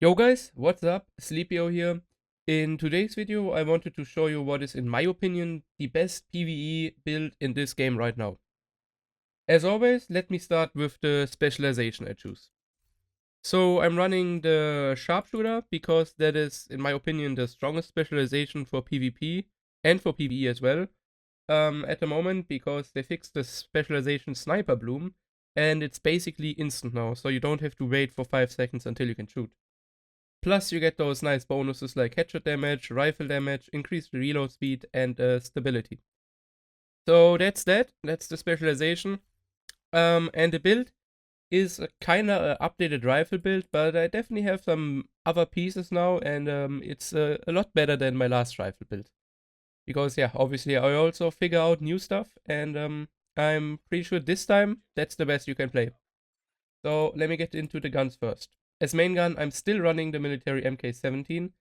Yo guys, what's up? Sleepio here. In today's video I wanted to show you what is in my opinion the best PvE build in this game right now. As always, let me start with the specialization I choose. So I'm running the sharpshooter because that is in my opinion the strongest specialization for PvP and for PvE as well at the moment, because they fixed the specialization sniper bloom and it's basically instant now, so you don't have to wait for 5 seconds until you can shoot. Plus, you get those nice bonuses like headshot damage, rifle damage, increased reload speed, and stability. So that's that. That's the specialization. And the build is a kinda updated rifle build, but I definitely have some other pieces now, and it's a lot better than my last rifle build. Because yeah, obviously I also figure out new stuff, and I'm pretty sure this time that's the best you can play. So let me get into the guns first. As main gun, I'm still running the military MK17.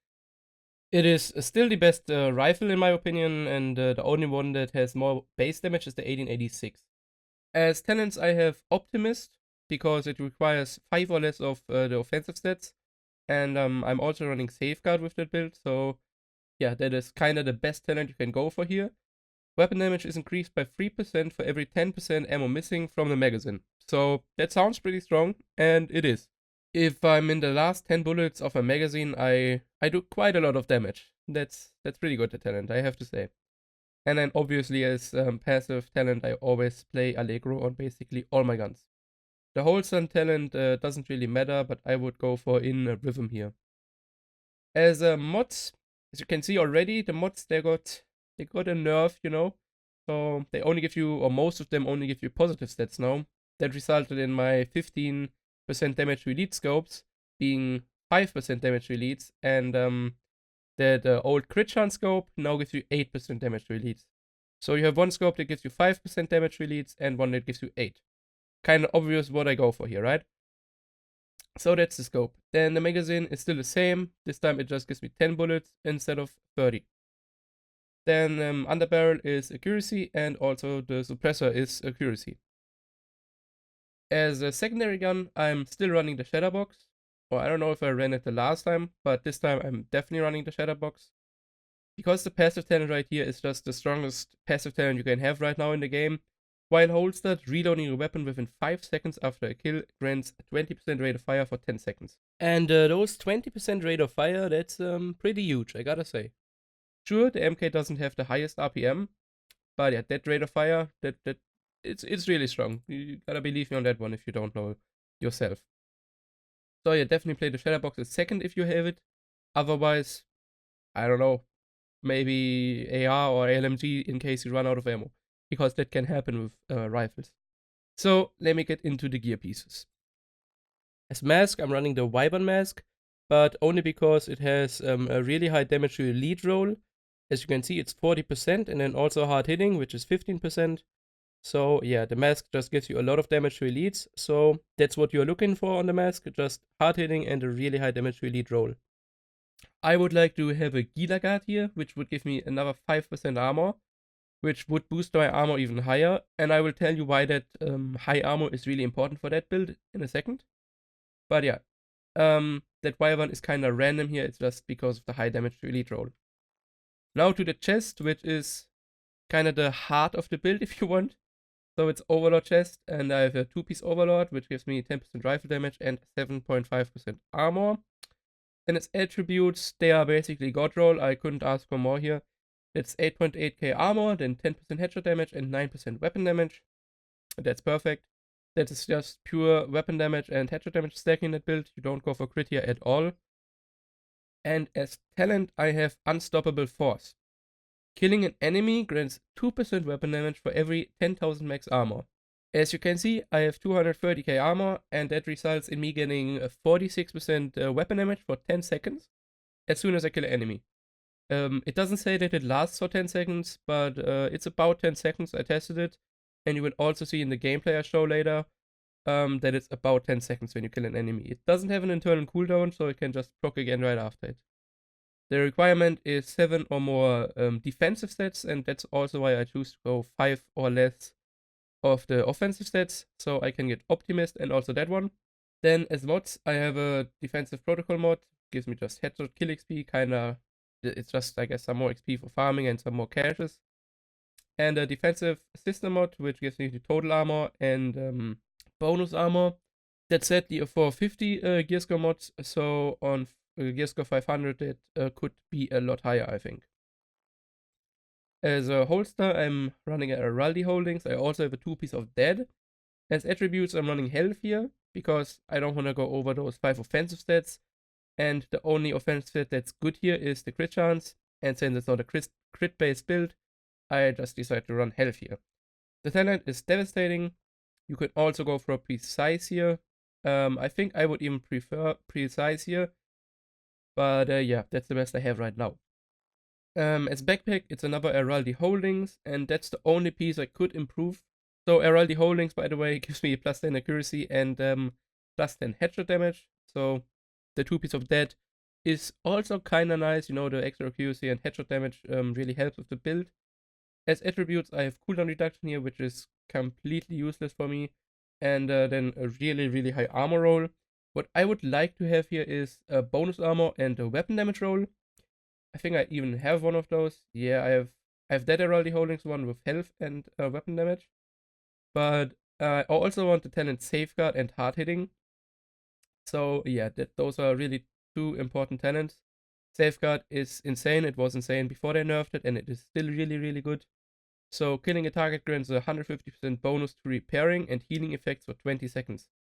It is still the best rifle in my opinion, and the only one that has more base damage is the 1886. As talents, I have Optimist, because it requires 5 or less of the offensive stats, and I'm also running Safeguard with that build, so yeah, that is kinda the best talent you can go for here. Weapon damage is increased by 3% for every 10% ammo missing from the magazine. So that sounds pretty strong, and it is. If I'm in the last 10 bullets of a magazine, I do quite a lot of damage. That's pretty good, the talent, I have to say. And then obviously as passive talent, I always play Allegro on basically all my guns. The wholesome talent doesn't really matter, but I would go for in rhythm here. As mods, as you can see already, the mods they got a nerf, you know. So they only give you, or most of them only give you positive stats now. That resulted in my 15% damage to elite scopes being 5% damage to elites, and that old crit chance scope now gives you 8% damage to elites. So you have one scope that gives you 5% damage to elites and one that gives you 8. Kind of obvious what I go for here, right? So that's the scope. Then the magazine is still the same. This time it just gives me 10 bullets instead of 30. Then underbarrel is accuracy, and also the suppressor is accuracy. As a secondary gun, I'm still running the Shatterbox. Or I don't know if I ran it the last time, but this time I'm definitely running the Shatterbox. Because the passive talent right here is just the strongest passive talent you can have right now in the game. While holstered, reloading your weapon within 5 seconds after a kill grants a 20% rate of fire for 10 seconds. And those 20% rate of fire, that's pretty huge, I gotta say. Sure, the MK doesn't have the highest RPM, but yeah, that rate of fire, it's really strong. You gotta believe me on that one if you don't know yourself. So yeah, definitely play the Shadowbox as second if you have it. Otherwise, I don't know, maybe AR or LMG in case you run out of ammo, because that can happen with rifles. So let me get into the gear pieces. As mask, I'm running the Wyvern mask, but only because it has a really high damage to elite roll. As you can see, it's 40%, and then also hard hitting, which is 15%. So yeah, the mask just gives you a lot of damage to elites, so that's what you're looking for on the mask, just hard hitting and a really high damage to elite roll. I would like to have a Gila guard here, which would give me another 5% armor, which would boost my armor even higher, and I will tell you why that high armor is really important for that build in a second. But yeah, that Wyvern is kinda random here, it's just because of the high damage to elite roll. Now to the chest, which is kinda the heart of the build if you want. So it's Overlord chest, and I have a 2-piece Overlord, which gives me 10% rifle damage and 7.5% armor. And its attributes, they are basically God roll, I couldn't ask for more here. It's 8.8k armor, then 10% headshot damage and 9% weapon damage. That's perfect. That is just pure weapon damage and headshot damage stacking that build. You don't go for crit here at all. And as talent, I have Unstoppable Force. Killing an enemy grants 2% weapon damage for every 10,000 max armor. As you can see, I have 230k armor, and that results in me getting 46% weapon damage for 10 seconds as soon as I kill an enemy. It doesn't say that it lasts for 10 seconds, but it's about 10 seconds. I tested it, and you will also see in the gameplay I show later that it's about 10 seconds when you kill an enemy. It doesn't have an internal cooldown, so it can just proc again right after it. The requirement is 7 or more defensive stats, and that's also why I choose to go 5 or less of the offensive stats, so I can get Optimist and also that one. Then as mods, I have a defensive protocol mod, gives me just headshot kill XP, kinda, it's just, I guess, some more XP for farming and some more caches. And a defensive system mod, which gives me the total armor and bonus armor. That's set for 50 GSkill mods, so on GSkill 500 it could be a lot higher, I think. As a holster, I'm running a Araldi Holdings. I also have a 2-piece of Dead. As attributes, I'm running Health here, because I don't want to go over those 5 offensive stats. And the only offensive stat that's good here is the crit chance. And since it's not a crit-based build, I just decided to run Health here. The talent is Devastating. You could also go for a Precise here. I think I would even prefer Precise here. But yeah, that's the best I have right now. As backpack, it's another Araldi Holdings, and that's the only piece I could improve. So Araldi Holdings, by the way, gives me plus 10 accuracy and plus 10 headshot damage. So the 2-piece of that is also kinda nice. You know, the extra accuracy and headshot damage really helps with the build. As attributes, I have cooldown reduction here, which is completely useless for me. And then a really, really high armor roll. What I would like to have here is a bonus armor and a weapon damage roll. I think I even have one of those. Yeah, I have that Araldi Holdings one with health and weapon damage. But I also want the talent Safeguard and Hard Hitting. So yeah, those are really 2 important talents. Safeguard is insane. It was insane before they nerfed it, and it is still really, really good. So killing a target grants a 150% bonus to repairing and healing effects for 20 seconds.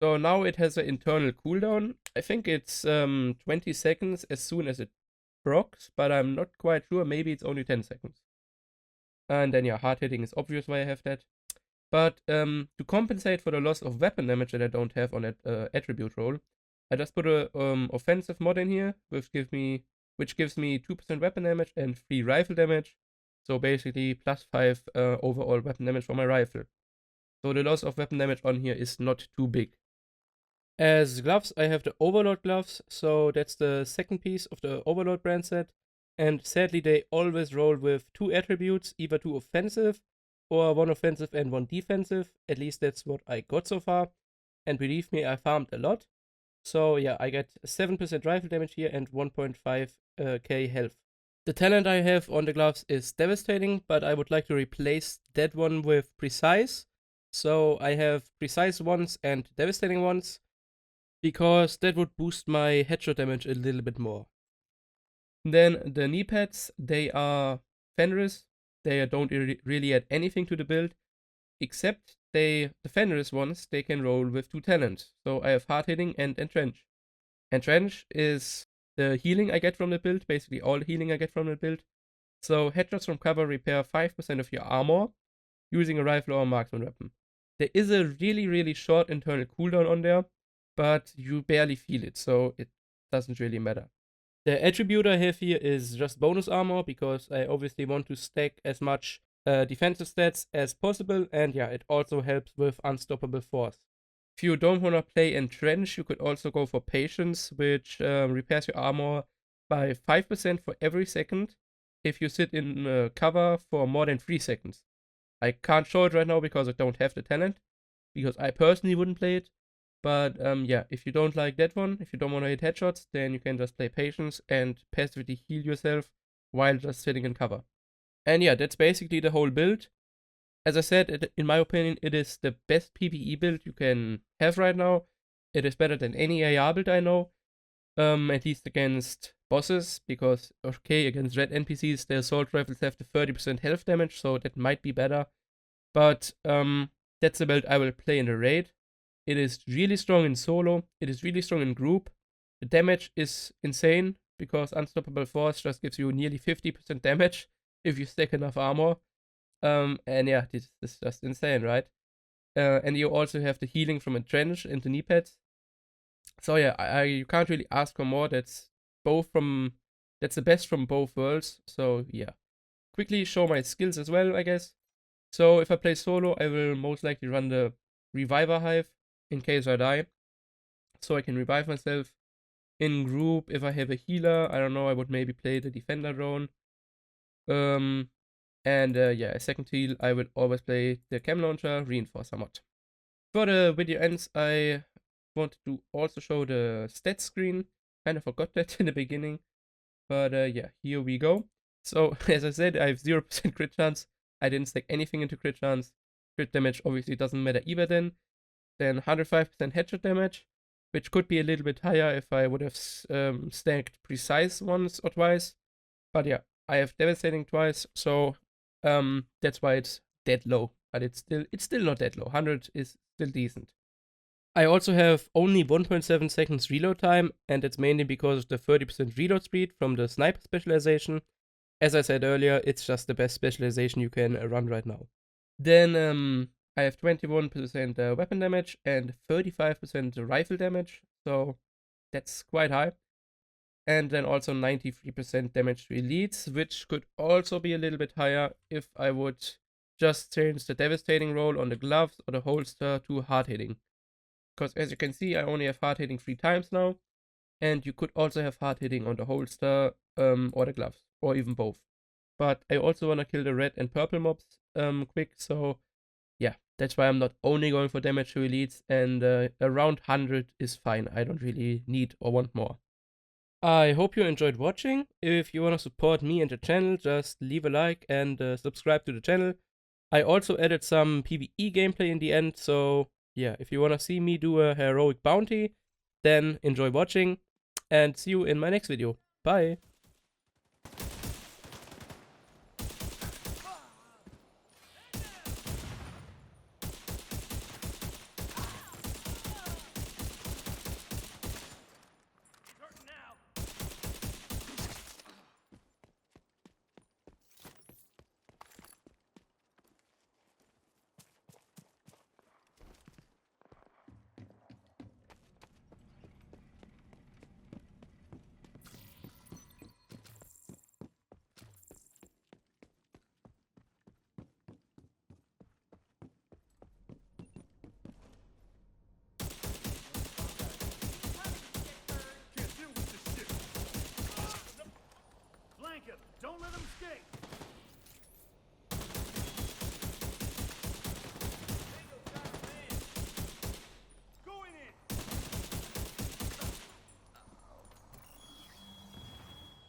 So now it has an internal cooldown. I think it's 20 seconds as soon as it procs, but I'm not quite sure. Maybe it's only 10 seconds. And then yeah, hard hitting is obvious why I have that. But to compensate for the loss of weapon damage that I don't have on that attribute roll, I just put a offensive mod in here, which gives me 2% weapon damage and 3 rifle damage. So basically plus 5 overall weapon damage for my rifle. So the loss of weapon damage on here is not too big. As gloves, I have the Overlord gloves, so that's the second piece of the Overlord brand set. And sadly, they always roll with 2 attributes, either 2 offensive or 1 offensive and 1 defensive. At least that's what I got so far. And believe me, I farmed a lot. So yeah, I get 7% rifle damage here and 1.5k health. The talent I have on the gloves is Devastating, but I would like to replace that one with Precise. So I have Precise ones and Devastating ones, because that would boost my headshot damage a little bit more. Then the knee pads, they are Fenris. They don't really add anything to the build, except the Fenris ones, they can roll with 2 talents. So I have Hard Hitting and Entrench. Entrench is the healing I get from the build, basically all the healing I get from the build. So headshots from cover repair 5% of your armor using a rifle or a marksman weapon. There is a really, really short internal cooldown on there, but you barely feel it, so it doesn't really matter. The attribute I have here is just bonus armor, because I obviously want to stack as much defensive stats as possible, and yeah, it also helps with Unstoppable Force. If you don't want to play Entrench, you could also go for Patience, which repairs your armor by 5% for every second if you sit in cover for more than 3 seconds. I can't show it right now because I don't have the talent, because I personally wouldn't play it. But yeah, if you don't like that one, if you don't want to hit headshots, then you can just play Patience and passively heal yourself while just sitting in cover. And yeah, that's basically the whole build. As I said, in my opinion, it is the best PvE build you can have right now. It is better than any AR build I know, at least against bosses, because, okay, against red NPCs, the assault rifles have the 30% health damage, so that might be better. But that's the build I will play in the raid. It is really strong in solo, it is really strong in group. The damage is insane, because Unstoppable Force just gives you nearly 50% damage if you stack enough armor. And yeah, this is just insane, right? And you also have the healing from Entrench and the knee pads. So yeah, you can't really ask for more. That's the best from both worlds. So yeah, quickly show my skills as well, I guess. So if I play solo, I will most likely run the Reviver Hive in case I die, so I can revive myself. In group, if I have a healer, I don't know, I would maybe play the Defender drone. And yeah, a second heal, I would always play the Chem Launcher Reinforcer mod. Before the video ends, I wanted to also show the stats screen. Kind of forgot that in the beginning. But yeah, here we go. So as I said, I have 0% crit chance. I didn't stack anything into crit chance. Crit damage obviously doesn't matter either then. Then 105% headshot damage, which could be a little bit higher if I would have stacked precise once or twice. But yeah, I have devastating twice, so that's why it's that low. But it's still not that low. 100 is still decent. I also have only 1.7 seconds reload time, and it's mainly because of the 30% reload speed from the sniper specialization. As I said earlier, it's just the best specialization you can run right now. Then I have 21% weapon damage and 35% rifle damage, so that's quite high. And then also 93% damage to elites, which could also be a little bit higher if I would just change the devastating roll on the gloves or the holster to hard hitting. Because as you can see, I only have hard hitting 3 times now, and you could also have hard hitting on the holster or the gloves, or even both. But I also want to kill the red and purple mobs quick, so yeah, that's why I'm not only going for damage to elites, and around 100 is fine. I don't really need or want more. I hope you enjoyed watching. If you want to support me and the channel, just leave a like and subscribe to the channel. I also added some PvE gameplay in the end, so yeah, if you want to see me do a heroic bounty, then enjoy watching, and see you in my next video. Bye! Don't let him escape! Going in!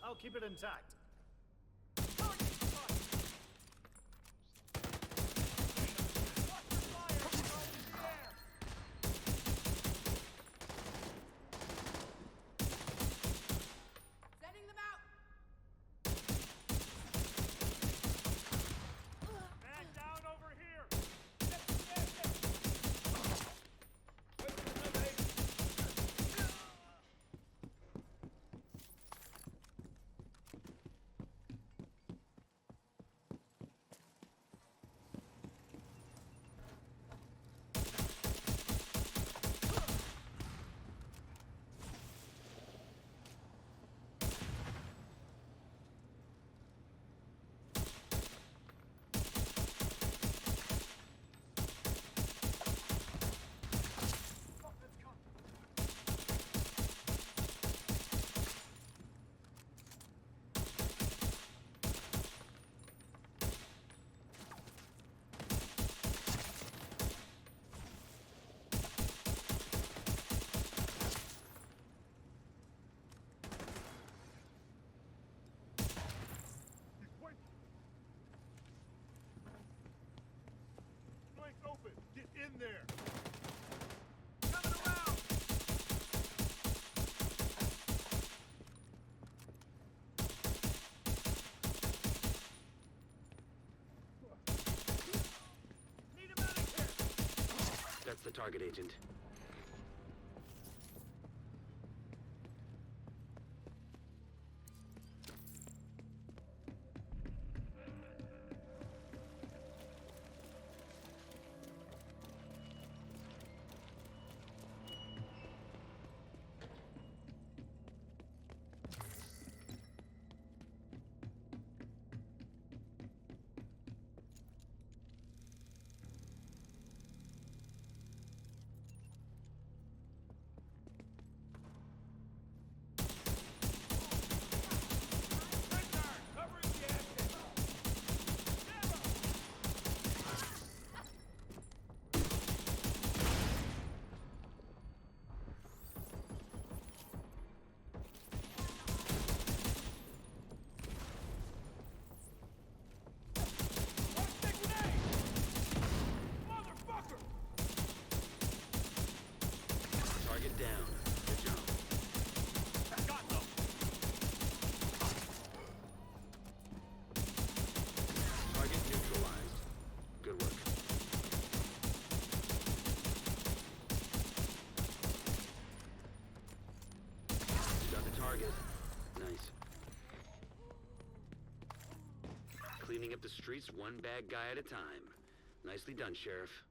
I'll keep it intact. Open! Get in there! Coming around! Need a medic here! That's the target, Agent. cleaning up the streets one bad guy at a time. Nicely done, Sheriff.